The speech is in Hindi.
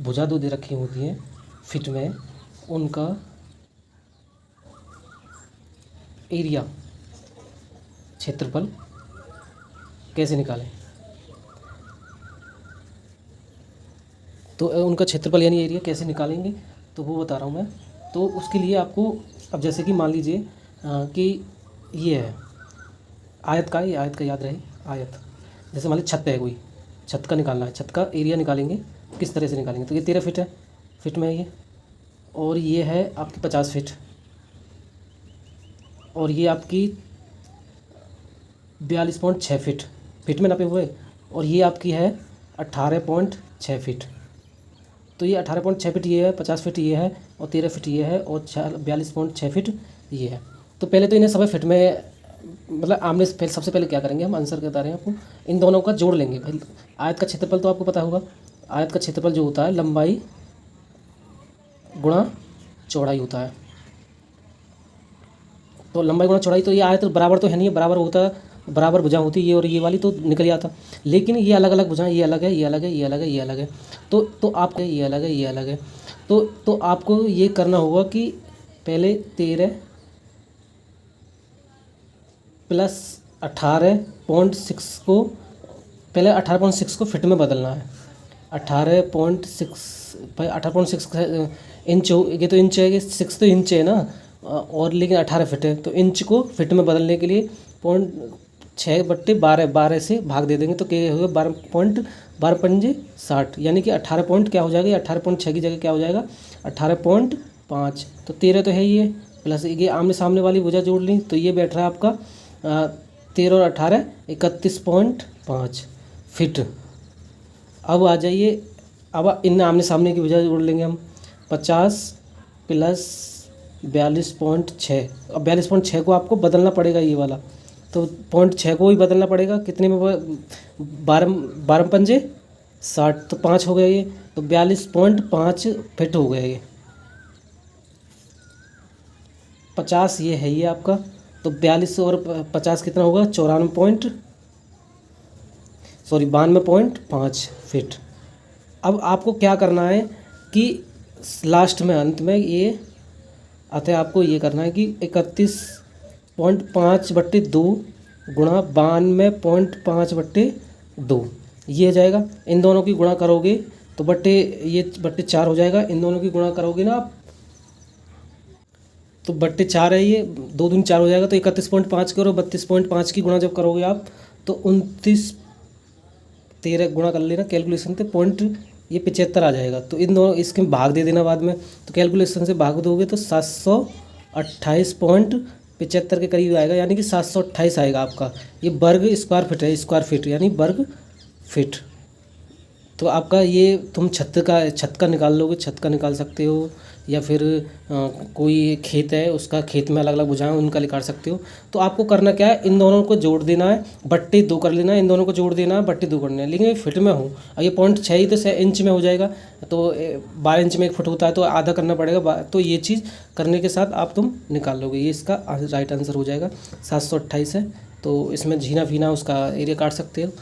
भुजा दो दे रखी होती हैं फिट में, उनका एरिया क्षेत्रफल कैसे निकालें। तो उनका क्षेत्रफल यानी एरिया कैसे निकालेंगे तो वो बता रहा हूँ मैं। तो उसके लिए आपको, अब जैसे कि मान लीजिए कि ये है आयत का, ये आयत का याद रहे आयत, जैसे मान लीजिए छत पे है कोई, छत का निकालना है, छत का एरिया निकालेंगे, किस तरह से निकालेंगे। तो ये 13 फिट है, फिट में है ये, और ये है आपकी 50 फिट, और ये आपकी 42.6 फिट, फिट में नापे हुए, और ये आपकी है 18.6 फिट। तो ये 18.6 फिट ये है, 50 फिट ये है, और 13 फिट ये है, और 42.6 फिट ये है। तो पहले तो इन्हें सब फिट में, मतलब आमने से सबसे पहले क्या करेंगे हम, आंसर बता रहे हैं आपको, इन दोनों का जोड़ लेंगे भाई। आयत का क्षेत्रफल तो आपको पता होगा, आयत का क्षेत्रफल जो होता है लंबाई गुणा चौड़ाई होता है। तो लंबाई गुणा चौड़ाई, तो ये आयत बराबर तो है नहीं, बराबर होता है, बराबर भुजा होती है ये और ये वाली, तो निकल जाता। लेकिन ये अलग अलग भुजाएं, ये अलग है, ये अलग है, ये अलग है, ये अलग है। तो आपको ये अलग है, ये अलग है। तो आपको ये करना होगा कि पहले 13 प्लस 18.6 को, पहले 18.6 को फिट में बदलना है। 18.6 इंच हो, ये तो इंच है, ये 6 तो इंच है ना, और लेकिन 18 फिट है, तो इंच को फिट में बदलने के लिए 0.6/12 12 से भाग दे देंगे, तो क्या होगा 12.12×5 यानी कि 18 पॉइंट क्या हो जाएगा, 18.6 की जगह क्या हो जाएगा 18.5। तो 13 तो है ये, प्लस ये आमने सामने वाली भुजा जोड़ ली, तो ये बैठ रहा है आपका 13 और 18 31.5 फिट। अब आ जाइए, अब इन आमने सामने की भुजा जोड़ लेंगे हम, 50 प्लस 42.6। अब 42.6 को आपको बदलना पड़ेगा ये वाला, तो 0.6 को ही बदलना पड़ेगा, कितने में 12 पंजे 60, तो 5 हो गया ये, तो 42.5 फिट हो गया ये। 50 ये है ये आपका, तो 42 और 50 कितना होगा 92.5 फिट। अब आपको क्या करना है कि लास्ट में अंत में ये अतः आपको ये करना है कि 31.5/2 गुणा 92.5/2 ये हो जाएगा। इन दोनों की गुणा करोगे तो बट्टे 4 हो जाएगा। इन दोनों की गुणा करोगे ना आप, तो बट्टे 4 है ये, 2 दूनी 4 हो जाएगा, तो 31.5 करो, 32.5 की गुणा जब करोगे आप तो 29, 13 गुणा कर लेना कैलकुलेशन से, पॉइंट ये 75 आ जाएगा। तो इन दोनों इसके भाग दे देना बाद में, तो कैलकुलेशन से भाग दोगे तो 728.75 के करीब आएगा, यानी कि 728 आएगा आपका। ये वर्ग स्क्वायर फिट है, स्क्वायर फिट यानी वर्ग फिट। तो आपका ये तुम छत का निकाल लोगे, छत का निकाल सकते हो, या फिर कोई खेत है उसका, खेत में अलग अलग भुजाएं उनका निकाल सकते हो। तो आपको करना क्या है, इन दोनों को जोड़ देना है, बट्टे 2 कर लेना है, इन दोनों को जोड़ देना है, बट्टे 2 करना है। लेकिन ये फिट में हूँ, और ये 0.6 ही तो 6 इंच में हो जाएगा, तो 12 इंच में 1 फुट होता है, तो आधा करना पड़ेगा। तो ये चीज़ करने के साथ आप तुम निकाल लोगे, ये इसका राइट आंसर हो जाएगा। 728 है, तो इसमें झीना फीना उसका एरिया काट सकते हो।